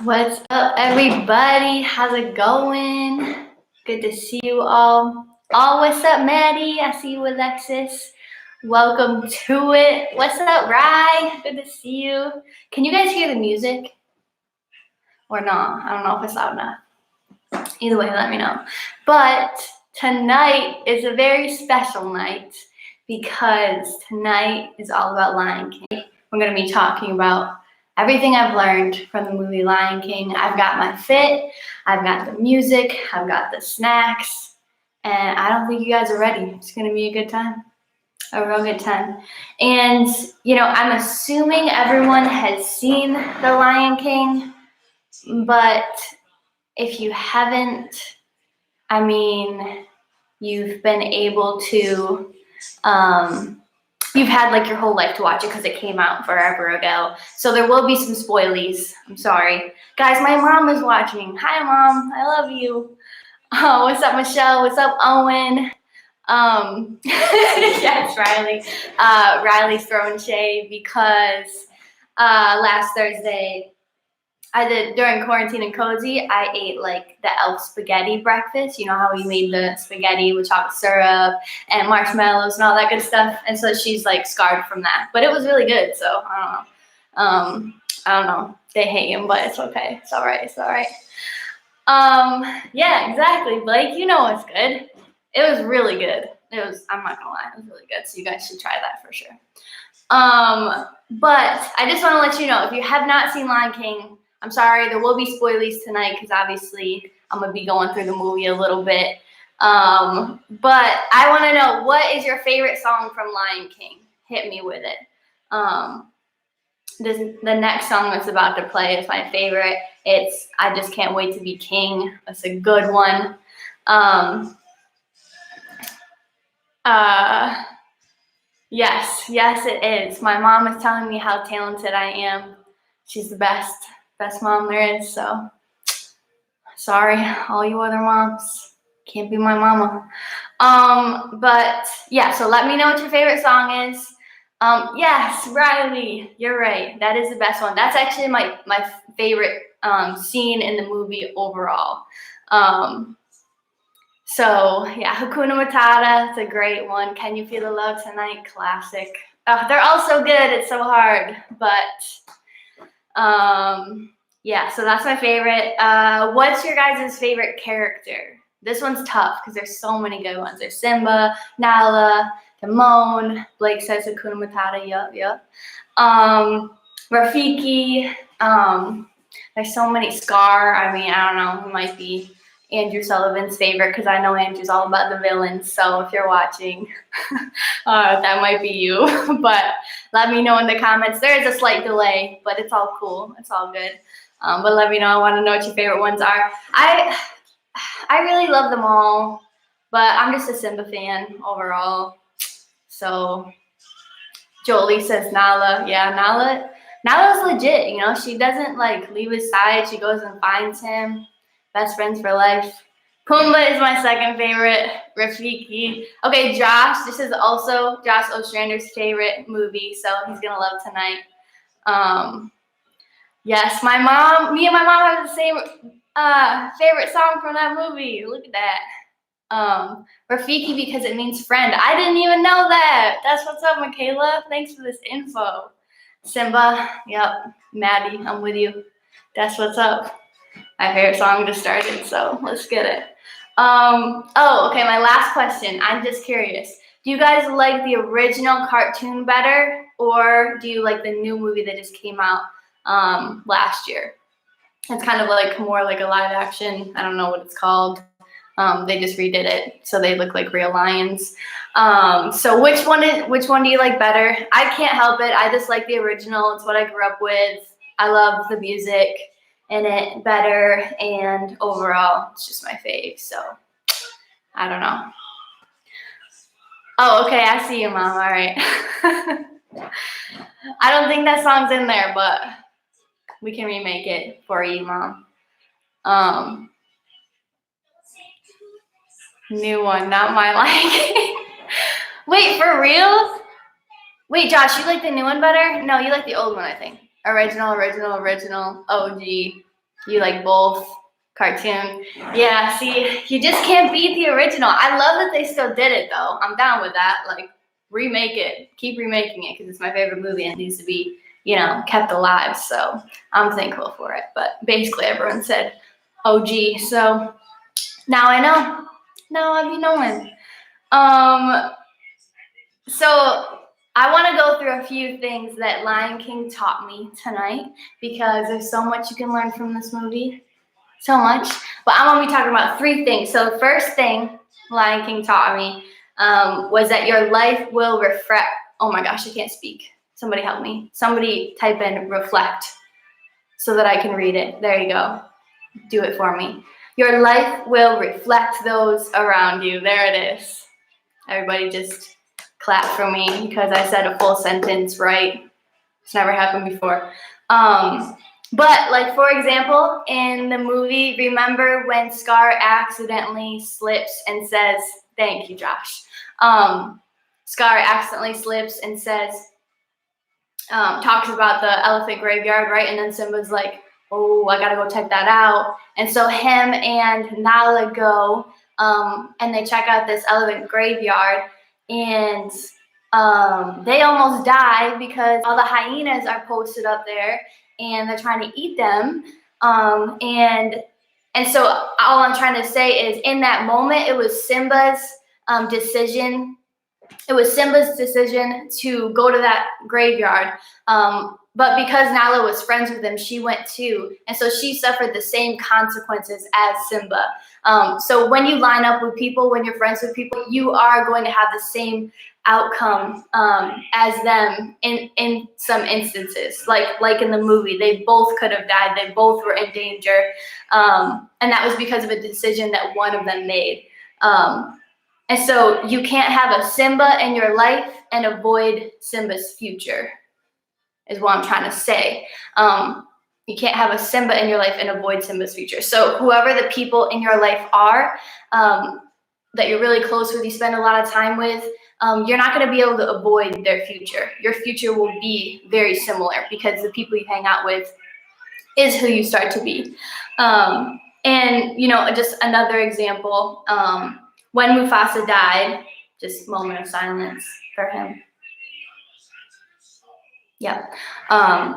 What's up, everybody? How's it going? Good to see you all. Oh, what's up, Maddie? I see you, Alexis. Welcome to it. What's up, Rye? Good to see you. Can you guys hear the music? Or not? I don't know if it's loud enough. Either way, let me know. But tonight is a very special night because tonight is all about Lion King. We're going to be talking about everything I've learned from the movie Lion King. I've got my fit, I've got the music, I've got the snacks, and I don't think you guys are ready. It's going to be a good time, a real good time. And, I'm assuming everyone has seen The Lion King, but if you haven't, you've been able to, you've had like your whole life to watch it because it came out forever ago. So there will be some spoilies. I'm sorry. Guys, my mom is watching. Hi, Mom. I love you. Oh, what's up, Michelle? What's up, Owen? Yes, Riley. Riley's throwing shade because last Thursday, I did during quarantine and cozy. I ate like the elf spaghetti breakfast. You know how we made the spaghetti with chocolate syrup and marshmallows and all that good stuff. And so she's like scarred from that, but it was really good. So I don't know. They hate him, but it's okay. It's all right. It's all right. Yeah, exactly. Blake, you know it's good. It was really good. I'm not gonna lie, it was really good. So you guys should try that for sure. But I just want to let you know, if you have not seen Lion King, I'm sorry, there will be spoilies tonight because obviously I'm going to be going through the movie a little bit. But I want to know, what is your favorite song from Lion King? Hit me with it. The next song that's about to play is my favorite. It's I Just Can't Wait to Be King. That's a good one. Yes, it is. My mom is telling me how talented I am. She's the best mom there is. So sorry, all you other moms, can't be my mama. But yeah, so let me know what your favorite song is. Yes, Riley, you're right. That is the best one. That's actually my favorite scene in the movie overall. So yeah, Hakuna Matata, it's a great one. Can You Feel the Love Tonight? Classic. They're all so good. It's so hard, but yeah. So that's my favorite. What's your guys' favorite character? This one's tough because there's so many good ones. There's Simba, Nala, Timon. Blake says Hakuna Matata. Yup. Rafiki. There's so many. Scar. I don't know. Who might be Andrew Sullivan's favorite because I know Andrew's all about the villains. So if you're watching, that might be you. But let me know in the comments. There is a slight delay, but it's all cool. It's all good. But let me know. I want to know what your favorite ones are. I really love them all, but I'm just a Simba fan overall. So Jolie says Nala. Yeah, Nala's legit. She doesn't like leave his side. She goes and finds him. Best friends for life. Pumbaa is my second favorite. Rafiki. Okay, Josh. This is also Josh Ostrander's favorite movie, so he's gonna love tonight. Yes, me and my mom have the same favorite song from that movie. Look at that. Rafiki because it means friend. I didn't even know that. That's what's up, Michaela. Thanks for this info. Simba. Yep. Maddie, I'm with you. That's what's up. My favorite song just started, so let's get it. Okay, my last question. I'm just curious. Do you guys like the original cartoon better, or do you like the new movie that just came out last year? It's kind of like more like a live action. I don't know what it's called. They just redid it, so they look like real lions. So which one do you like better? I can't help it. I just like the original. It's what I grew up with. I love the music in it better, and overall it's just my fave. So I don't know. Oh, okay, I see you, Mom. All right. I don't think that song's in there, but we can remake it for you, Mom. New one, not my liking. Wait, for real? Wait, Josh, you like the new one better? No, you like the old one, I think. Original, OG. You like both cartoon. Yeah, see, you just can't beat the original. I love that they still did it though. I'm down with that. Like, remake it. Keep remaking it because it's my favorite movie and it needs to be, kept alive. So I'm thankful for it. But basically everyone said OG. So now I know. Now I be knowing. So I want to go through a few things that Lion King taught me tonight because there's so much you can learn from this movie. So much. But I'm going to be talking about 3 things. So the first thing Lion King taught me was that your life will reflect. Oh my gosh, I can't speak. Somebody help me. Somebody type in reflect so that I can read it. There you go. Do it for me. Your life will reflect those around you. There it is. Everybody just clap for me because I said a full sentence right. It's never happened before. But like, for example, in the movie, remember when Scar accidentally slips and says, thank you, Josh. Scar accidentally slips and says, talks about the elephant graveyard, right? And then Simba's like, oh, I gotta go check that out. And so him and Nala go, and they check out this elephant graveyard, and they almost die because all the hyenas are posted up there and they're trying to eat them. And so all I'm trying to say is in that moment, it was Simba's decision. It was Simba's decision to go to that graveyard. But because Nala was friends with him, she went too. And so she suffered the same consequences as Simba. So when you line up with people, when you're friends with people, you are going to have the same outcome as them in some instances. Like in the movie, they both could have died. They both were in danger. And that was because of a decision that one of them made. And so you can't have a Simba in your life and avoid Simba's future, is what I'm trying to say. You can't have a Simba in your life and avoid Simba's future. So whoever the people in your life are that you're really close with, you spend a lot of time with, you're not going to be able to avoid their future. Your future will be very similar because the people you hang out with is who you start to be. And, just another example, when Mufasa died, just moment of silence for him. Yeah.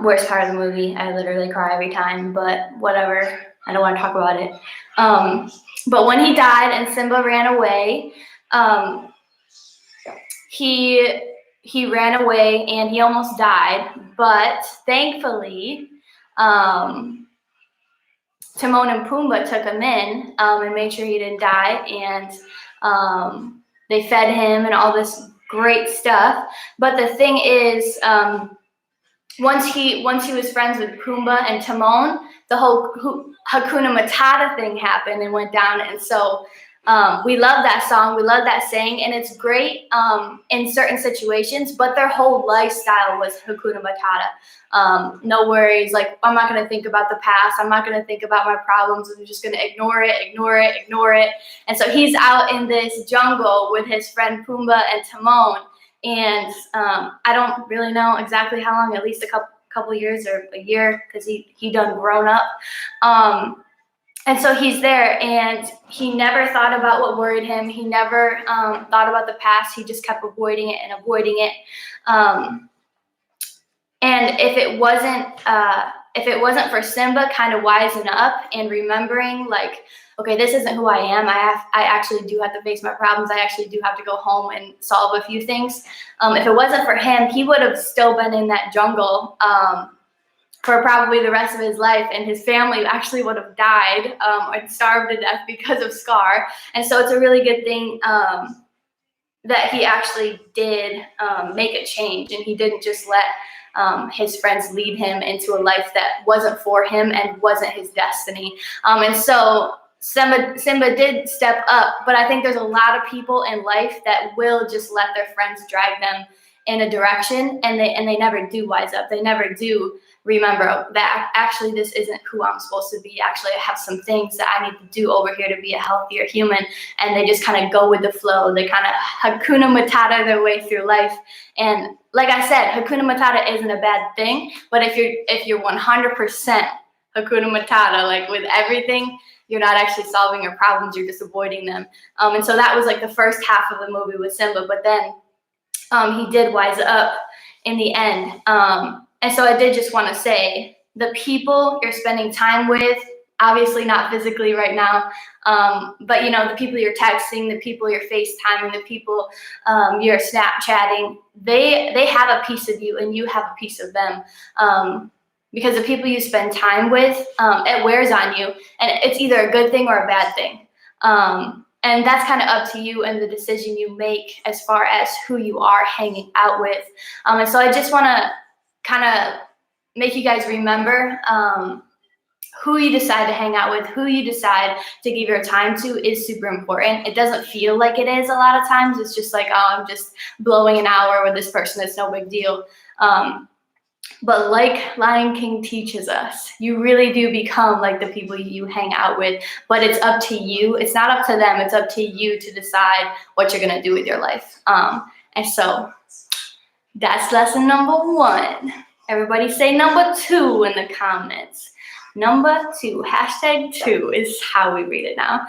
Worst part of the movie. I literally cry every time, but whatever. I don't want to talk about it. But when he died and Simba ran away, he ran away and he almost died. But thankfully, Timon and Pumbaa took him in and made sure he didn't die. And they fed him and all this great stuff. But the thing is, once he was friends with Pumbaa and Timon, the whole Hakuna Matata thing happened and went down. And so we love that song. We love that saying. And it's great in certain situations, but their whole lifestyle was Hakuna Matata. No worries. Like, I'm not going to think about the past. I'm not going to think about my problems. I'm just going to ignore it. And so he's out in this jungle with his friend Pumbaa and Timon. And I don't really know exactly how long, at least a couple years or a year, because he done grown up. And so he's there, and he never thought about what worried him. He never thought about the past. He just kept avoiding it. And if it wasn't for Simba kind of wising up and remembering, like, okay, this isn't who I am. I actually do have to face my problems. I actually do have to go home and solve a few things. If it wasn't for him, he would have still been in that jungle for probably the rest of his life, and his family actually would have died or starved to death because of Scar. And so it's a really good thing that he actually did make a change, and he didn't just let his friends lead him into a life that wasn't for him and wasn't his destiny. And so Simba did step up, but I think there's a lot of people in life that will just let their friends drag them in a direction, and they never do wise up. They never do remember that actually this isn't who I'm supposed to be. Actually, I have some things that I need to do over here to be a healthier human, and they just kind of go with the flow. They kind of Hakuna Matata their way through life. And like I said, Hakuna Matata isn't a bad thing, but if you're 100% Hakuna Matata, like with everything. You're not actually solving your problems, you're just avoiding them. And so that was like the first half of the movie with Simba, but then he did wise up in the end. And so I did just want to say, the people you're spending time with, obviously not physically right now, but the people you're texting, the people you're FaceTiming, the people you're Snapchatting, they have a piece of you and you have a piece of them. Because the people you spend time with, it wears on you, and it's either a good thing or a bad thing. And that's kind of up to you and the decision you make as far as who you are hanging out with. And so I just want to kind of make you guys remember who you decide to hang out with, who you decide to give your time to is super important. It doesn't feel like it is a lot of times. It's just like, oh, I'm just blowing an hour with this person. It's no big deal. But like Lion King teaches us, you really do become like the people you hang out with, but it's up to you. It's not up to them. It's up to you to decide what you're going to do with your life. And so that's lesson number 1. Everybody say number 2 in the comments. Number 2, #2 is how we read it now.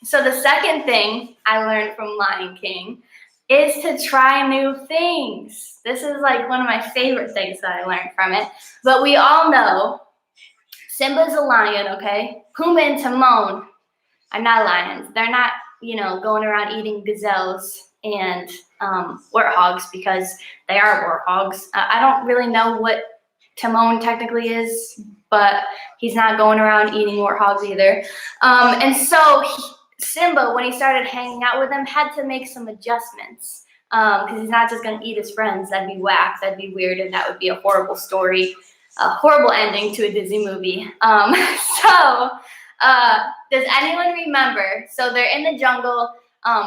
So the second thing I learned from Lion King is to try new things. This is like one of my favorite things that I learned from it. But we all know Simba's a lion, okay? Pumbaa and Timon are not lions. They're not, going around eating gazelles and warthogs, because they are warthogs. I don't really know what Timon technically is, but he's not going around eating warthogs either. And so Simba, when he started hanging out with them, had to make some adjustments, because he's not just going to eat his friends. That'd be whack. That'd be weird, and that would be a horrible story, a horrible ending to a Disney movie. Does anyone remember? So they're in the jungle.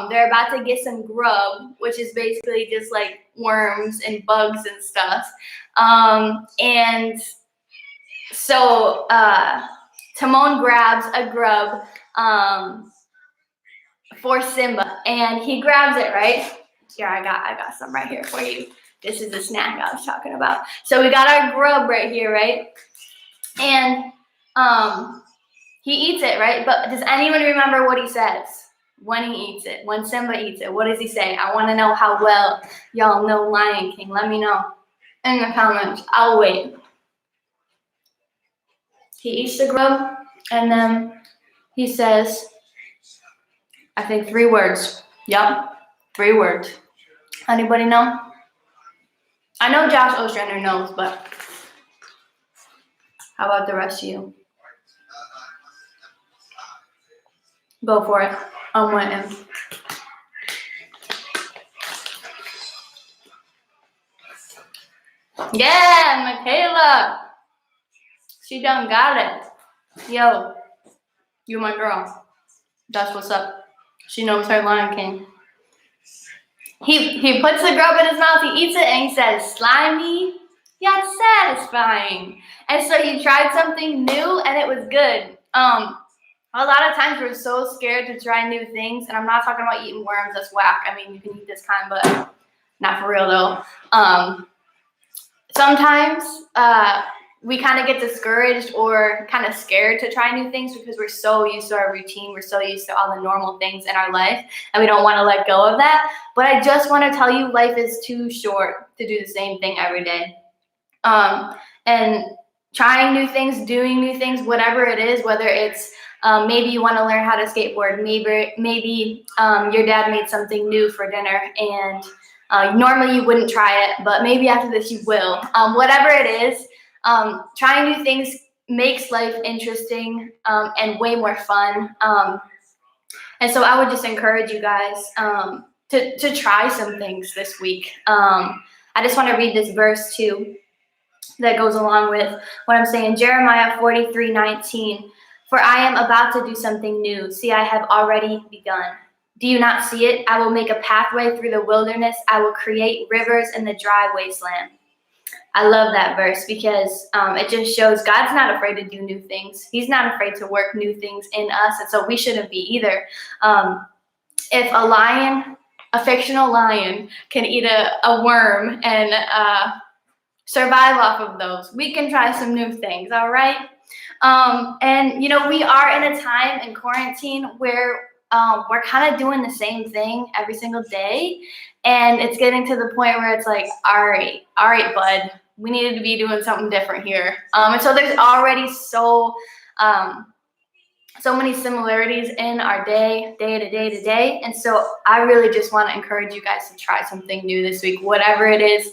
They're about to get some grub, which is basically just like worms and bugs and stuff. And so Timon grabs a grub for Simba, and he grabs it, right? Here, I got some right here for you. This is the snack I was talking about. So we got our grub right here, right? And he eats it, right? But does anyone remember what he says when he eats it? When Simba eats it, what does he say? I want to know how well y'all know Lion King. Let me know in the comments. I'll wait. He eats the grub, and then he says, I think 3 words. Yep, 3 words. Anybody know? I know Josh Ostrander knows, but how about the rest of you? Go for it. I'm waiting. Yeah, Michaela. She done got it. Yo, you my girl. That's what's up. She knows her Lion King. He puts the grub in his mouth, he eats it, and he says, slimy, yet satisfying. And so he tried something new, and it was good. A lot of times we're so scared to try new things, and I'm not talking about eating worms, that's whack. I mean, you can eat this kind, but not for real though. Sometimes we kind of get discouraged or kind of scared to try new things because we're so used to our routine. We're so used to all the normal things in our life, and we don't want to let go of that. But I just want to tell you, life is too short to do the same thing every day. And trying new things, doing new things, whatever it is, whether it's maybe you want to learn how to skateboard, maybe your dad made something new for dinner, and normally you wouldn't try it, but maybe after this you will. Whatever it is, trying new things makes life interesting and way more fun. And so I would just encourage you guys to try some things this week. I just want to read this verse too that goes along with what I'm saying. Jeremiah 43:19. For I am about to do something new. See, I have already begun. Do you not see it? I will make a pathway through the wilderness. I will create rivers in the dry wasteland. I love that verse because it just shows God's not afraid to do new things. He's not afraid to work new things in us, and so we shouldn't be either. If a lion, a fictional lion, can eat a worm and survive off of those. We can try some new things, all right? And we are in a time in quarantine where we're kind of doing the same thing every single day, and it's getting to the point where it's like, all right, bud, we needed to be doing something different here. And so there's already so many similarities in our day to day. And so I really just want to encourage you guys to try something new this week, whatever it is.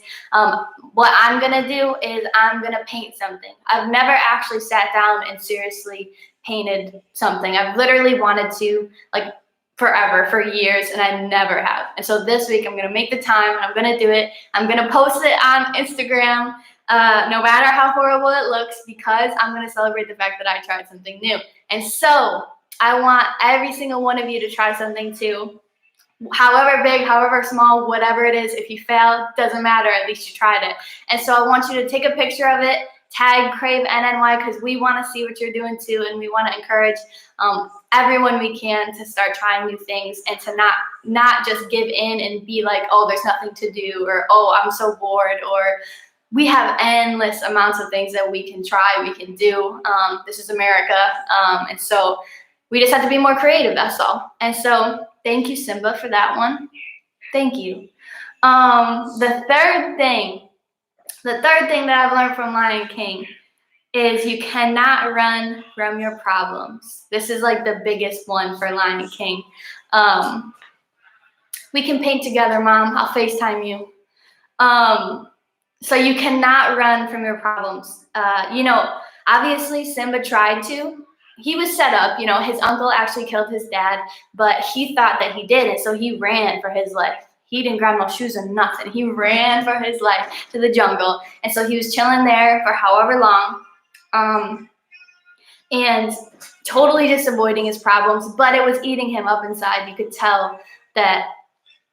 What I'm going to do is I'm going to paint something. I've never actually sat down and seriously painted something. I've literally wanted to, like, forever, for years, and I never have. And so this week I'm going to make the time, and I'm going to do it. I'm going to post it on Instagram, no matter how horrible it looks, because I'm going to celebrate the fact that I tried something new. And so I want every single one of you to try something too. However big, however small, whatever it is. If you fail, doesn't matter. At least you tried it. And so I want you to take a picture of it, tag Crave NNY, because we want to see what you're doing too, and we want to encourage everyone we can to start trying new things, and to not just give in and be like, oh, there's nothing to do, or oh, I'm so bored, or we have endless amounts of things that we can try, we can do. This is America, and so we just have to be more creative, that's all. And so thank you, Simba, for that one. Thank you. The third thing that I've learned from Lion King is you cannot run from your problems. This is like the biggest one for Lion King. We can paint together, Mom. I'll FaceTime you. So you cannot run from your problems. Obviously Simba tried to. He was set up, his uncle actually killed his dad, but he thought that he did, and so he ran for his life. He didn't grab no shoes or nothing. He ran for his life to the jungle, and so he was chilling there for however long, and totally just avoiding his problems, but it was eating him up inside. You could tell that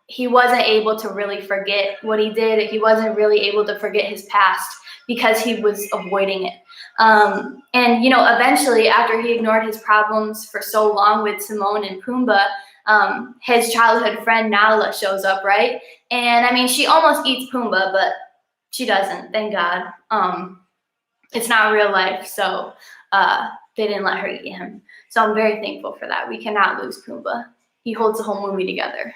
he wasn't able to really forget what he did. He wasn't really able to forget his past because he was avoiding it. And eventually, after he ignored his problems for so long with Timon and Pumbaa, his childhood friend Nala shows up, right? And I mean, she almost eats Pumbaa, but she doesn't, thank God. It's not real life, so they didn't let her eat him. So I'm very thankful for that. We cannot lose Pumbaa. He holds the whole movie together.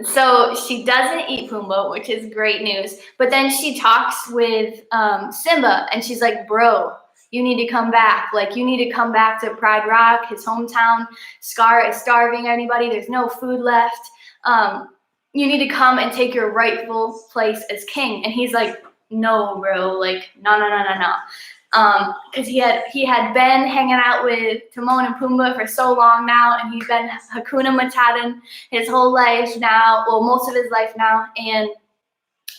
So she doesn't eat Pumbaa, which is great news. But then she talks with Simba, and she's like, bro, you need to come back. Like, you need to come back to Pride Rock, his hometown. Scar is starving anybody. There's no food left. You need to come and take your rightful place as king. And he's like, no, bro, like, no. Because he had been hanging out with Timon and Pumbaa for so long now, and he's been Hakuna Matata his whole life now, well, most of his life now. And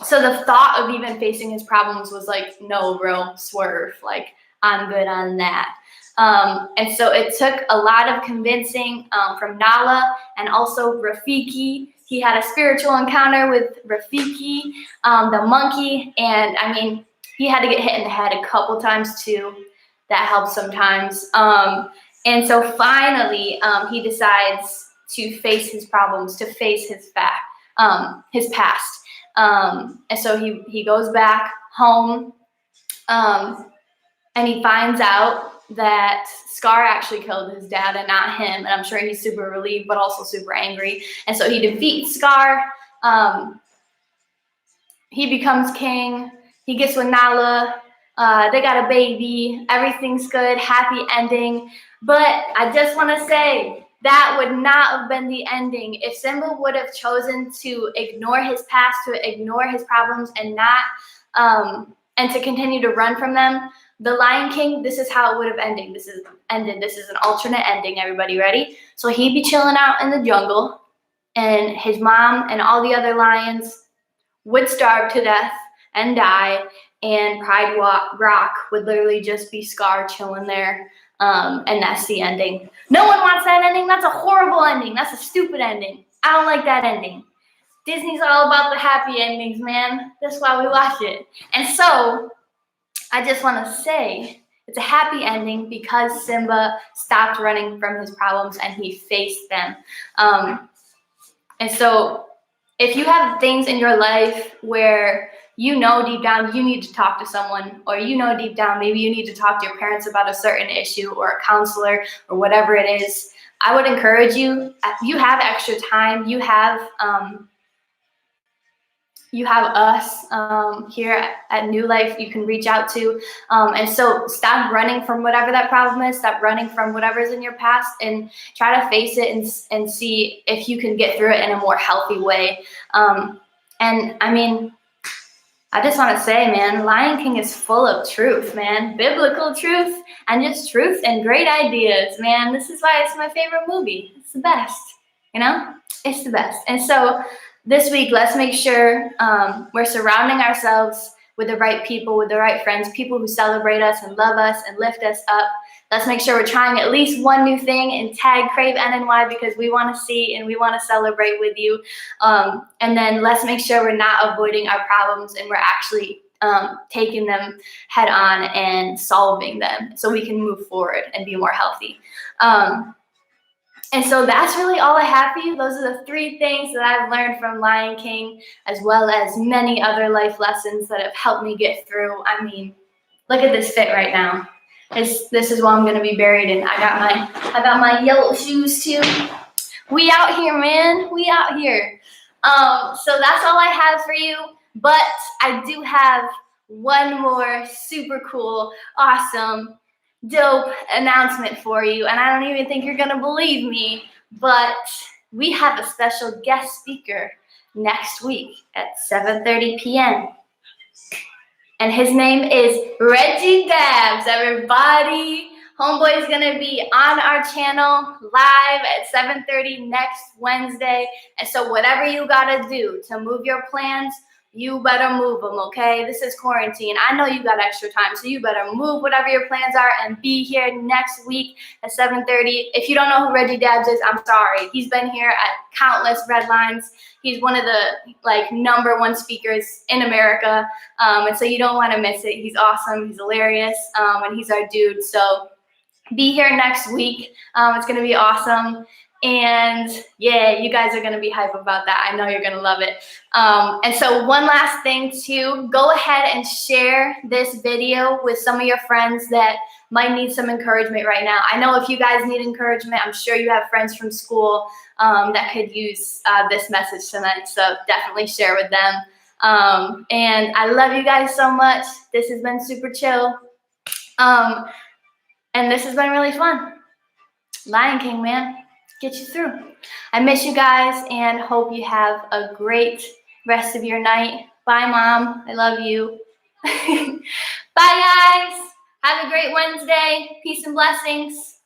so the thought of even facing his problems was like, no, bro, swerve. Like, I'm good on that. And so it took a lot of convincing from Nala and also Rafiki. He had a spiritual encounter with Rafiki, the monkey, and I mean, he had to get hit in the head a couple times too. That helps sometimes. And so finally, he decides to face his problems, to face his past. And so he goes back home, and he finds out that Scar actually killed his dad and not him. And I'm sure he's super relieved, but also super angry. And so he defeats Scar. He becomes king. He gets with Nala. They got a baby. Everything's good. Happy ending. But I just want to say that would not have been the ending if Simba would have chosen to ignore his past, to ignore his problems, and and to continue to run from them. The Lion King, this is how it would have ended. This is an alternate ending. Everybody ready? So he'd be chilling out in the jungle, and his mom and all the other lions would starve to death and die, and Pride Rock would literally just be Scar chilling there, and that's the ending. No one wants that ending. That's a horrible ending. That's a stupid ending. I don't like that ending. Disney's all about the happy endings, man. That's why we watch it. And so I just want to say it's a happy ending because Simba stopped running from his problems and he faced them. And so if you have things in your life where you know deep down you need to talk to someone, or you know deep down maybe you need to talk to your parents about a certain issue or a counselor or whatever it is, I would encourage you. You have extra time. You have us here at New Life you can reach out to. And so stop running from whatever that problem is. Stop running from whatever's in your past and try to face it and see if you can get through it in a more healthy way. And I mean, I just want to say, man, Lion King is full of truth, man. Biblical truth and just truth and great ideas, man. This is why it's my favorite movie. It's the best, you know? It's the best. And so this week, let's make sure we're surrounding ourselves with the right people, with the right friends, people who celebrate us and love us and lift us up. Let's make sure we're trying at least one new thing and tag Crave NNY because we want to see and we want to celebrate with you. And then let's make sure we're not avoiding our problems and we're actually taking them head on and solving them so we can move forward and be more healthy. And so that's really all I have for you. Those are the 3 things that I've learned from Lion King, as well as many other life lessons that have helped me get through. I mean, look at this fit right now. This is what I'm gonna be buried in. I got my yellow shoes too. We out here, man. We out here. So that's all I have for you. But I do have one more super cool, awesome, dope announcement for you, and I don't even think you're gonna believe me, but we have a special guest speaker next week at 7:30 p.m. and his name is Reggie Dabbs, everybody. Homeboy is gonna be on our channel live at 7:30 next Wednesday, and so whatever you gotta do to move your plans, you better move them, okay? This is quarantine. I know you got extra time, so you better move whatever your plans are and be here next week at 7:30. If you don't know who Reggie Dabbs is, I'm sorry. He's been here at countless Red Lines. He's one of the #1 speakers in America, and so you don't want to miss it. He's awesome. He's hilarious, and he's our dude. So be here next week. It's going to be awesome. And yeah, you guys are going to be hype about that. I know you're going to love it. And so one last thing too, go ahead and share this video with some of your friends that might need some encouragement right now. I know if you guys need encouragement, I'm sure you have friends from school that could use this message tonight. So definitely share with them. And I love you guys so much. This has been super chill. And this has been really fun. Lion King, man. Get you through. I miss you guys and hope you have a great rest of your night. Bye, Mom. I love you. Bye, guys. Have a great Wednesday. Peace and blessings.